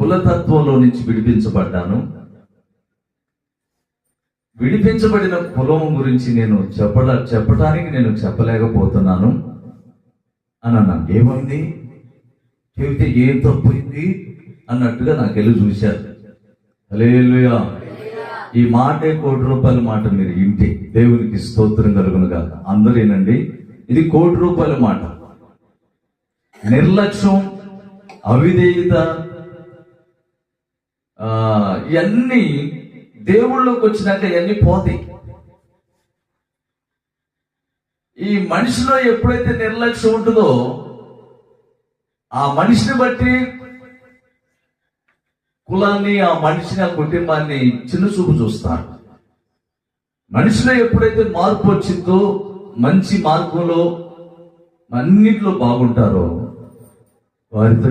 కులతత్వంలో నుంచి విడిపించబడ్డాను. విడిపించబడిన కులం గురించి నేను చెప్పడానికి నేను చెప్పలేకపోతున్నాను అని అన్నాను. ఏమైంది చెబితే ఏం తప్పింది అన్నట్టుగా నాకు వెళ్ళి చూశారు. హల్లెలూయా. ఈ మాటే ₹1,00,00,000 మాట. మీరు ఇంటి దేవునికి స్తోత్రం కలుగును గాక. అందరేనండి, ఇది ₹1,00,00,000 మాట. నిర్లక్ష్యం, అవిధేయత, ఇవన్నీ దేవుళ్ళలోకి వచ్చినాక ఇవన్నీ పోతాయి. ఈ మనిషిలో ఎప్పుడైతే నిర్లక్ష్యం ఉంటుందో ఆ మనిషిని బట్టి కులాన్ని, ఆ మనిషిని, ఆ కుటుంబాన్ని చిన్న చూపు చూస్తాడు. మనిషిలో ఎప్పుడైతే మార్పు వచ్చిందో, మంచి మార్గంలో అన్నిట్లో బాగుంటారో వారితో